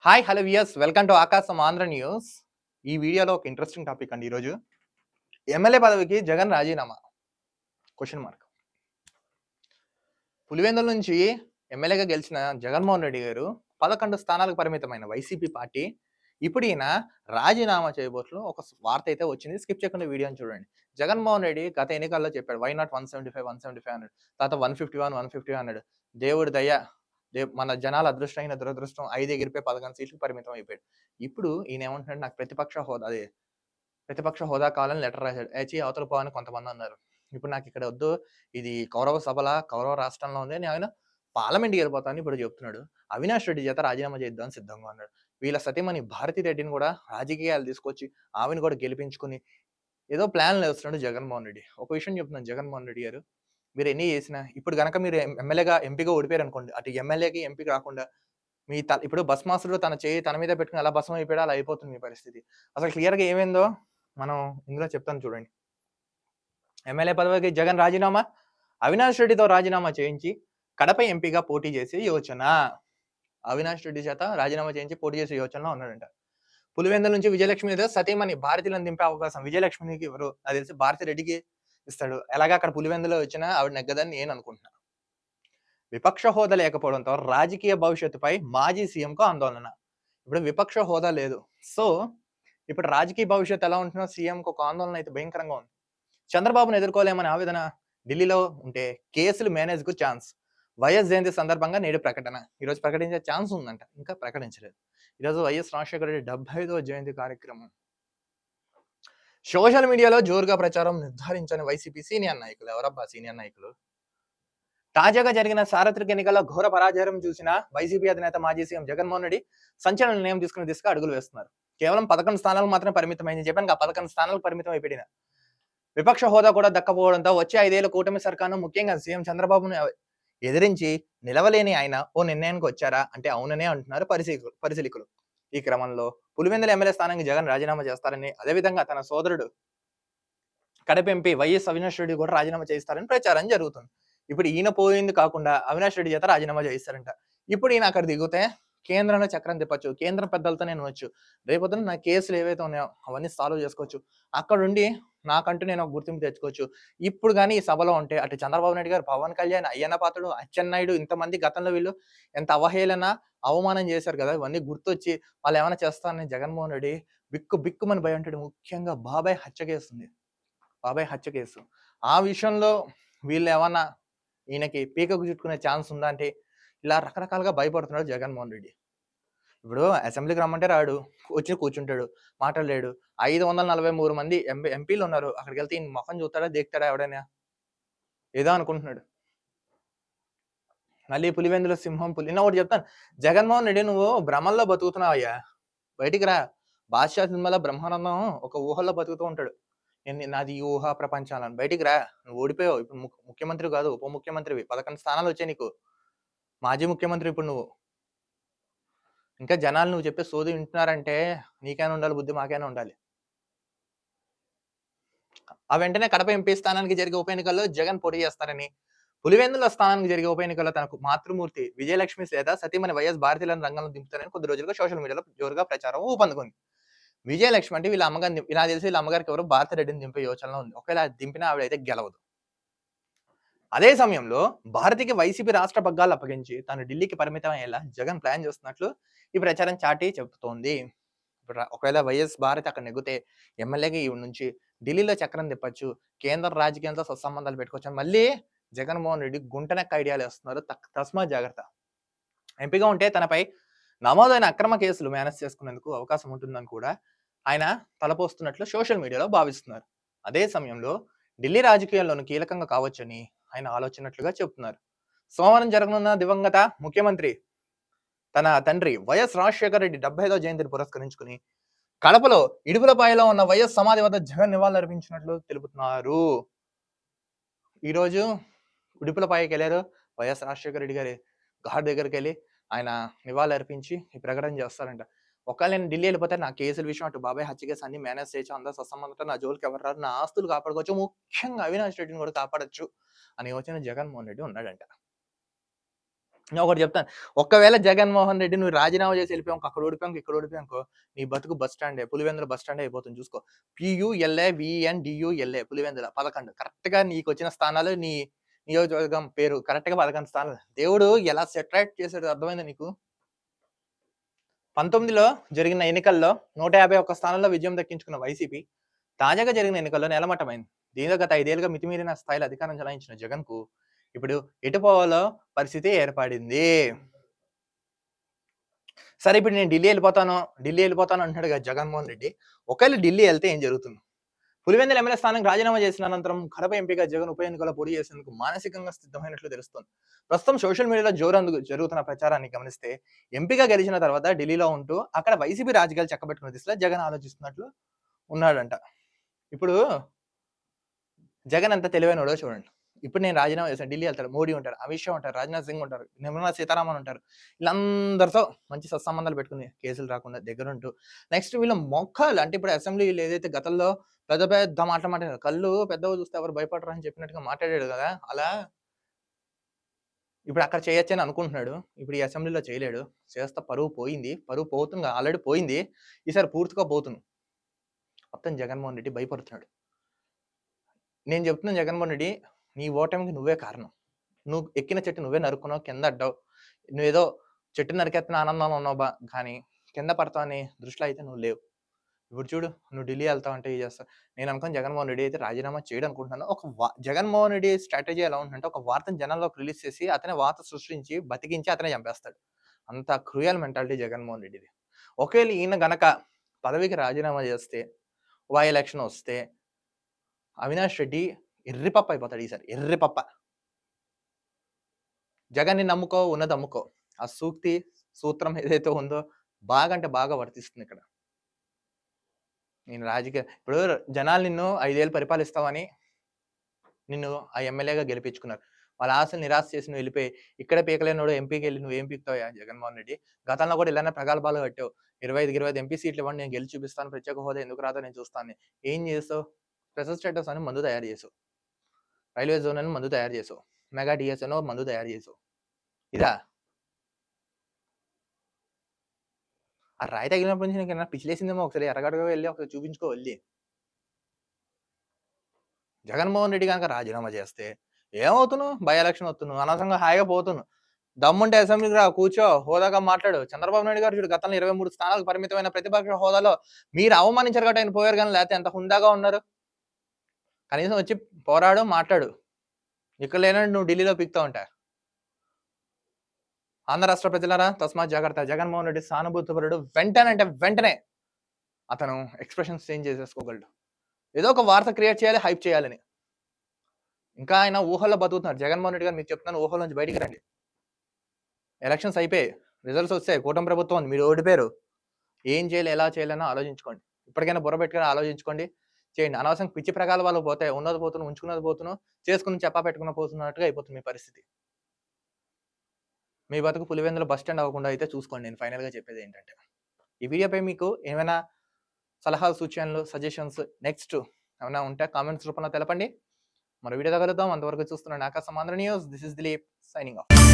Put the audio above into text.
Hi hello viewers welcome to ఆకాశం Andhra news. ఈ వీడియోలో ఒక ఇంట్రెస్టింగ్ టాపిక్ అండి. ఈరోజు ఎమ్మెల్యే పదవికి జగన్ రాజీనామా క్వశ్చన్ మార్క్. పులివెందుల నుంచి ఎమ్మెల్యేగా గెలిచిన జగన్మోహన్ రెడ్డి గారు 11 స్థానాలకు పరిమితమైన వైసీపీ పార్టీ ఇప్పుడు ఈయన రాజీనామా చేయబోతున్న ఒక వార్త అయితే వచ్చింది. స్కిప్ చేయకుండా వీడియోని చూడండి. జగన్మోహన్ రెడ్డి గత ఎన్నికల్లో చెప్పాడు వై నాట్ 175 అన్నాడు. తర్వాత 151 150 అన్నాడు. దేవుడి దయ మన జనాల అదృష్టం అయిన దురదృష్టం 5 ఎగిరిపోయి 11 సీట్లకు పరిమితం అయిపోయాడు. ఇప్పుడు ఈయన ఏమంటున్నాడు, నాకు ప్రతిపక్ష హోదా కావాలని లెటర్ రాశాడు. అవతల పోవని కొంతమంది అన్నారు. ఇప్పుడు నాకు ఇక్కడ వద్దు, ఇది కౌరవ సభల కౌరవ రాష్ట్రంలో ఉంది అని ఆయన పార్లమెంట్కి వెళ్ళిపోతానని ఇప్పుడు చెప్తున్నాడు. అవినాష్ రెడ్డి చేత రాజీనామా చేద్దామని సిద్ధంగా ఉన్నాడు. వీళ్ళ సతీమణి భారతీ రెడ్డిని కూడా రాజకీయాలు తీసుకొచ్చి ఆమెను కూడా గెలిపించుకుని ఏదో ప్లాన్లు వేస్తున్నాడు జగన్మోహన్ రెడ్డి. ఒక విషయం చెప్తున్నాను, జగన్మోహన్ రెడ్డి గారు మీరు ఎన్ని చేసినా ఇప్పుడు గనక మీరు ఎంపీగా ఓడిపోయారు అనుకోండి, అటు ఎమ్మెల్యేకి ఎంపీకి రాకుండా మీ ఇప్పుడు భస్మాసురుడు తన చేయి తన మీద పెట్టుకుని అలా భస్మం అయిపోయాడు, అలా అయిపోతుంది మీ పరిస్థితి. అసలు క్లియర్గా ఏమైందో మనం ఇందులో చెప్తాను చూడండి. ఎమ్మెల్యే పదవికి జగన్ రాజీనామా, అవినాష్ రెడ్డితో రాజీనామా చేయించి కడప ఎంపీగా పోటీ చేసే యోచన. అవినాష్ రెడ్డి చేత రాజీనామా చేయించి పోటీ చేసే యోచనలో ఉన్నాడంట. పులివెందుల నుంచి విజయలక్ష్మి ఏదో సతీమణి భారతీయులను దింపే అవకాశం విజయలక్ష్మికి ఎవరు నాకు తెలిసి భారతి రెడ్డికి ఇస్తాడు. ఎలాగా అక్కడ పులివెందులో వచ్చినా ఆవిడ నెగ్గదని నేను అనుకుంటున్నా. విపక్ష హోదా లేకపోవడంతో రాజకీయ భవిష్యత్తుపై మాజీ సీఎంకు ఆందోళన. ఇప్పుడు విపక్ష హోదా లేదు, సో ఇప్పుడు రాజకీయ భవిష్యత్తు ఎలా ఉంటుందో సీఎంకు ఒక ఆందోళన అయితే భయంకరంగా ఉంది. చంద్రబాబును ఎదుర్కోలేమని ఆవేదన. ఢిల్లీలో ఉంటే కేసులు మేనేజ్కు ఛాన్స్. వైఎస్ జయంతి సందర్భంగా నేడు ప్రకటన. ఈరోజు ప్రకటించే ఛాన్స్ ఉందంట, ఇంకా ప్రకటించలేదు. ఈరోజు వైఎస్ రాజశేఖర రెడ్డి 75వ జయంతి కార్యక్రమం. సోషల్ మీడియాలో జోరుగా ప్రచారం. నిర్ధారించని వైసీపీ సీనియర్ నాయకులు. ఎవరబ్బా సీనియర్ నాయకులు? తాజాగా జరిగిన సార్వత్రిక ఎన్నికల్లో ఘోర పరాజయం చూసిన వైసీపీ అధినేత మాజీ సీఎం జగన్మోహన్ రెడ్డి సంచలన నిర్ణయం తీసుకునే దిశగా అడుగులు వేస్తున్నారు. కేవలం 11 స్థానాలకు మాత్రమే పరిమితమైంది చెప్పాను. 11 స్థానాలకు పరిమితం అయిపోయిన విపక్ష హోదా కూడా దక్కపోవడంతో వచ్చే 5 ఏళ్ల కూటమి సర్కారును ముఖ్యంగా సీఎం చంద్రబాబును ఎదిరించి నిలవలేని ఆయన ఓ నిర్ణయానికి వచ్చారా అంటే అవుననే అంటున్నారు పరిశీలకులు. ఈ క్రమంలో పులివెందుల ఎమ్మెల్యే స్థానానికి జగన్ రాజీనామా చేస్తారని, అదేవిధంగా తన సోదరుడు కడప ఎంపీ వైఎస్ అవినాష్ రెడ్డి కూడా రాజీనామా చేస్తారని ప్రచారం జరుగుతుంది. ఇప్పుడు ఈయన పోయింది కాకుండా అవినాష్ రెడ్డి చేత రాజీనామా చేయిస్తారంట. ఇప్పుడు ఈయన అక్కడ దిగితే కేంద్రంలో చక్రం తిప్పచ్చు, కేంద్ర పెద్దలతో నేను వచ్చు, రేపొద్దున నా కేసులు ఏవైతే ఉన్నాయో అవన్నీ సాల్వ్ చేసుకోవచ్చు, అక్కడుండి నాకంటూ నేను ఒక గుర్తింపు తెచ్చుకోవచ్చు. ఇప్పుడు కానీ ఈ సభలో ఉంటే అటు చంద్రబాబు నాయుడు గారు, పవన్ కళ్యాణ్, అయ్యన్న పాత్రుడు, అచ్చెన్నాయుడు ఇంతమంది గతంలో వీళ్ళు ఎంత అవహేళన అవమానం చేశారు కదా, ఇవన్నీ గుర్తొచ్చి వాళ్ళు ఏమైనా చేస్తారని జగన్మోహన్ రెడ్డి బిక్కుమని భయం ఉంటాడు. ముఖ్యంగా బాబాయ్ హత్య కేసు ఆ విషయంలో వీళ్ళు ఏమన్నా ఈయనకి పీకకు చుట్టుకునే ఛాన్స్ ఉందా అంటే ఇలా రకరకాలుగా భయపడుతున్నాడు జగన్మోహన్ రెడ్డి. ఇప్పుడు అసెంబ్లీకి రమ్మంటే రాడు, వచ్చి కూర్చుంటాడు, మాట్లాడలేడు. 543 మంది ఎంపీలు ఉన్నారు. అక్కడికి వెళ్తే ఈయన ముఖం చూస్తాడా దేక్తాడా ఎవడైనా? ఏదో అనుకుంటున్నాడు. మళ్ళీ పులివెందుల సింహం పులి. నేను ఒకటి చెప్తాను, జగన్మోహన్ రెడ్డి నువ్వు భ్రమల్లో బతుకుతున్నావయ్యా, బయటికి రా. బాద్షా సినిమాలో బ్రహ్మానందం ఒక ఊహల్లో బతుకుతూ ఉంటాడు. నాది ఈ ఊహా ప్రపంచాలని. బయటికి రా, నువ్వు ఓడిపోయావు. ఇప్పుడు ముఖ్యమంత్రి కాదు, ఉప ముఖ్యమంత్రివి. 11 స్థానాలు వచ్చాయి నీకు. మాజీ ముఖ్యమంత్రి ఇప్పుడు నువ్వు. ఇంకా జనాలు నువ్వు చెప్పే సోది వింటున్నారంటే నీకైనా ఉండాలి బుద్ధి, మాకైనా ఉండాలి. ఆ వెంటనే కడప ఎంపీ స్థానానికి జరిగే ఉప ఎన్నికల్లో జగన్ పోటీ చేస్తారని, పులివెందుల స్థానానికి జరిగే ఉప ఎన్నికల్లో తనకు మాతృమూర్తి విజయలక్ష్మి లేదా సతీమణి వైఎస్ భారతీయులను రంగంలో దింపుతారని కొద్ది రోజులుగా సోషల్ మీడియాలో జోరుగా ప్రచారం ఊపందుకుంది. విజయలక్ష్మి అంటే వీళ్ళ అమ్మగారిని, నాకు తెలిసి వీళ్ళ అమ్మగారికి ఎవరు భారతిరెడ్డిని దింపే యోచనలో ఉంది. ఒకవేళ దింపినా ఆవిడైతే గెలవదు. అదే సమయంలో భారతికి వైసీపీ రాష్ట్ర పగ్గాలు అప్పగించి తాను ఢిల్లీకి పరిమితం అయ్యేలా జగన్ ప్లాన్ చేస్తున్నట్లు ఈ ప్రచారం చాటి చెబుతోంది. ఒకవేళ వైఎస్ భారతి అక్కడ నెగ్గితే ఎమ్మెల్యేగా ఈ నుంచి ఢిల్లీలో చక్రం తిప్పచ్చు, కేంద్ర రాజకీయాలతో సత్సంబంధాలు పెట్టుకోవచ్చు. మళ్ళీ జగన్మోహన్ రెడ్డి గుంటనెక్క ఐడియాలు వేస్తున్నారు. తస్మా జాగ్రత్త. ఎంపీగా ఉంటే తనపై నమోదైన అక్రమ కేసులు మేనేజ్ చేసుకునేందుకు అవకాశం ఉంటుందని కూడా ఆయన తలపోస్తున్నట్లు సోషల్ మీడియాలో భావిస్తున్నారు. అదే సమయంలో ఢిల్లీ రాజకీయాల్లోనూ కీలకంగా కావచ్చని ఆయన ఆలోచనట్లుగా చెబుతున్నారు. సోమవారం జరగనున్న దివంగత ముఖ్యమంత్రి తన తండ్రి వైఎస్ రాజశేఖర రెడ్డి 75వ జయంతిని పురస్కరించుకుని కడపలో ఇడుపులపాయలో ఉన్న వైఎస్ సమాధి వద్ద జగన్ నివాళులర్పించినట్లు తెలుపుతున్నారు. ఈరోజు ఇడుపులపాయకి వెళ్ళారు. వైఎస్ రాజశేఖర రెడ్డి గారి గారి దగ్గరికి వెళ్ళి ఆయన నివాళులు అర్పించి ఈ ప్రకటన చేస్తారంట. ఒకవేళ నేను ఢిల్లీ వెళ్ళిపోతే నా కేసుల విషయం, అటు బాబాయ్ హత్య కేసు అన్ని మేనేజ్ చేయొచ్చు, అందరూ సత్సంబంధంతో నా జోలికి ఎవరు రారు, నా ఆస్తులు కాపాడుకోవచ్చు, ముఖ్యంగా అవినాష్ రెడ్డిని కూడా కాపాడొచ్చు అనే యోచన జగన్మోహన్ రెడ్డి ఉన్నాడంట. నేను ఒకటి చెప్తాను. ఒకవేళ జగన్మోహన్ రెడ్డి నువ్వు రాజీనామా చేసి వెళ్ళిపోయావు. అక్కడ ఓడిపోయావు, ఇక్కడ ఓడిపోయావు. నీ బతుకు బస్ స్టాండే. పులివెందుల బస్ స్టాండే అయిపోతుంది చూసుకో. PULAVENDULA పులివెందుల 11 కరెక్ట్‌గా నీకొచ్చిన స్థానాలు నీ నియోజకవర్గం పేరు కరెక్ట్‌గా 11 స్థానాలు. దేవుడు ఎలా సెటరేట్ చేసాడో అర్థమైందా నీకు? 19లో జరిగిన ఎన్నికల్లో 151 స్థానాల్లో విజయం దక్కించుకున్న వైసీపీ తాజాగా జరిగిన ఎన్నికల్లో నేలమట్టమైంది. దీంతో గత 5 ఏళ్లుగా మితిమీరిన స్థాయిలో అధికారం చెలాయించిన జగన్‌కు ఇప్పుడు ఎటు పోవాలో పరిస్థితి ఏర్పడింది. సరే ఇప్పుడు నేను ఢిల్లీ వెళ్ళిపోతాను అంటున్నాడు కదా జగన్మోహన్ రెడ్డి. ఒకవేళ ఢిల్లీ వెళ్తే ఏం జరుగుతుంది? పులివెందుల ఎమ్మెల్యే స్థానానికి రాజీనామా చేసిన అనంతరం కడప ఎంపీగా జగన్ ఉప ఎన్నికల్లో పోటీ చేసేందుకు మానసికంగా సిద్ధమైనట్లు తెలుస్తోంది. ప్రస్తుతం సోషల్ మీడియాలో జోరందుకు జరుగుతున్న ప్రచారాన్ని గమనిస్తే ఎంపీగా గెలిచిన తర్వాత ఢిల్లీలో ఉంటూ అక్కడ వైసీపీ రాజకీయాలు చక్కబెట్టుకునే దిశలో జగన్ ఆలోచిస్తున్నట్లు ఉన్నాడంట. ఇప్పుడు జగన్ ఎంత తెలివైనడో చూడండి. ఇప్పుడు నేను రాజీనామా చేశాను. ఢిల్లీ వెళ్తాడు. మోడీ ఉంటారు, అమిత్ షా ఉంటారు, రాజ్నాథ్ సింగ్ ఉంటారు, నిర్మలా సీతారామన్ ఉంటారు. వీళ్ళందరితో మంచి సత్సంబంధాలు పెట్టుకుని కేసులు రాకుండా దగ్గరుంటూ నెక్స్ట్ వీళ్ళ మొక్కలు అంటే ఇప్పుడు అసెంబ్లీ వీళ్ళు ఏదైతే గతంలో పెద్ద పెద్ద మాటలు మాట్లాడారు. కళ్ళు పెద్దగా చూస్తే ఎవరు భయపడరు అని చెప్పినట్టుగా మాట్లాడాడు కదా! అలా ఇప్పుడు అక్కడ చేయొచ్చని అనుకుంటున్నాడు. ఇప్పుడు ఈ అసెంబ్లీలో చేయలేడు. చేస్తే పరువు పోయింది. పరువు పోతుంది. ఆల్రెడీ పోయింది. ఈసారి పూర్తిగా పోతుంది. మొత్తం జగన్మోహన్ రెడ్డి భయపడుతున్నాడు. నేను చెప్తున్నాను జగన్మోహన్ రెడ్డి, నీ ఓటమికి నువ్వే కారణం. నువ్వు ఎక్కిన చెట్టు నువ్వే నరుక్కున్నావు, కింద అడ్డావు. నువ్వేదో చెట్టు నరికేస్తున్న ఆనందంలో ఉన్నావు కానీ కింద పడతావని దృష్టిలో అయితే నువ్వు లేవు. ఇప్పుడు చూడు నువ్వు ఢిల్లీ వెళ్తావు అంటే ఇది చేస్తావు. నేను అనుకోని జగన్మోహన్ రెడ్డి అయితే రాజీనామా చేయడం అనుకుంటున్నాను. జగన్మోహన్ రెడ్డి స్ట్రాటజీ ఎలా ఉంటుందంటే ఒక వార్తను జనాల్లోకి రిలీజ్ చేసి అతనే వార్త సృష్టించి బతికించి అతనే చంపేస్తాడు. అంత క్రూయల్ మెంటాలిటీ జగన్మోహన్ రెడ్డిది. ఒకవేళ ఈయన గనక పదవికి రాజీనామా చేస్తే ఎలక్షన్ వస్తే అవినాష్ రెడ్డి ఎర్రిపప్ప అయిపోతాడు ఈసారి. ఎర్రిపప్ప. జగన్‌ని నమ్ముకో, ఉన్నది అమ్ముకో. ఆ సూత్రం ఏదైతే ఉందో బాగా అంటే బాగా వర్తిస్తుంది ఇక్కడ. నేను ఇప్పుడు జనాలు నిన్ను 5 ఏళ్ళు పరిపాలిస్తావని నిన్ను ఆ ఎమ్మెల్యేగా గెలిపించుకున్నారు. వాళ్ళ ఆశలు నిరాశ చేసి నువ్వు వెళ్ళిపోయి ఇక్కడే పీకలేనోడు ఎంపీకి వెళ్ళి నువ్వేం పీకుతావయ్యా జగన్మోహన్ రెడ్డి? గతంలో కూడా ఇలానే ప్రగల్భాలు కట్టావు. 25 ఎంపీ సీట్లు ఇవ్వండి నేను గెలిచి చూపిస్తాను. ప్రత్యేక హోదా ఎందుకు రాదో నేను చూస్తాను. ఏం చేసావు? స్పెషల్ స్టేటస్ అని మందు తయారు చేసావు. రైల్వే జోన్ అని మందు తయారు చేసావు. మెగా డిఎస్ అనో మందు తయారు చేసావు. ఇదా? ఆ రాయి తగిలినప్పటి నుంచి నీకేమైనా పిచ్చిలేసిందేమో ఒకసారి ఎర్రగడ్డగా వెళ్ళి ఒకసారి చూపించుకో వెళ్ళి. జగన్మోహన్ రెడ్డి గనక రాజీనామా చేస్తే ఏమవుతున్నావు? బై ఎలక్షన్ వస్తున్నావు. అనవసరంగా హాయిగా పోతున్నావు. దమ్ముంటే అసెంబ్లీకి రా, కూర్చో, హోదాగా మాట్లాడు. చంద్రబాబు నాయుడు గారు చూడు గతంలో 23 స్థానాలకు పరిమితమైన ప్రతిపక్ష హోదాలో మీరు అవమానించారు కాబట్టి ఆయన పోయారు కానీ లేకపోతే ఎంత హుందాగా ఉన్నారు. కనీసం వచ్చి పోరాడు, మాట్లాడు. ఇక్కడ లేనంటే నువ్వు ఢిల్లీలో పీకుతా ఉంటా. ఆంధ్ర రాష్ట్ర ప్రజలారా తస్మాత్ జాగ్రత్త. జగన్మోహన్ రెడ్డి సానుభూతిపరుడు. వెంటనే అతను ఎక్స్ప్రెషన్స్ చేంజ్ చేసేసుకోగలడు. ఏదో ఒక వార్త క్రియేట్ చేయాలి, హైప్ చేయాలని. ఇంకా ఆయన ఊహల్లో బతుకుతున్నారు. జగన్మోహన్ రెడ్డి గారు మీకు చెప్తున్నాను ఊహల నుంచి బయటికి రండి. ఎలక్షన్స్ అయిపోయాయి, రిజల్ట్స్ వచ్చాయి, కూటమి ప్రభుత్వం ఉంది, మీరు ఓడిపోయారు. ఏం చేయాలి, ఎలా చేయాలని ఆలోచించుకోండి. ఇప్పటికైనా బుర్ర పెట్టుకొని ఆలోచించుకోండి, చేయండి. అనవసరం పిచ్చి ప్రకాల వాళ్ళు పోతాయి. ఉన్నది పోతును, ఉంచుకున్నది పోతును, చేసుకుని చెప్పా పెట్టుకున్న పోతున్నట్టుగా అయిపోతుంది మీ పరిస్థితి. మీ బతుకు పులివెందుల బస్ స్టాండ్ అవ్వకుండా అయితే చూసుకోండి. నేను ఫైనల్‌గా చెప్పేది ఏంటంటే, ఈ వీడియోపై మీకు ఏమైనా సలహాలు, సూచనలు, సజెషన్స్ నెక్స్ట్ ఏమైనా ఉంటే కామెంట్స్ రూపంలో తెలపండి. మరో వీడియోలో కలుద్దాం. అంతవరకు చూస్తున్నాను ఆకాశం Andhra news. This is Dilip signing off.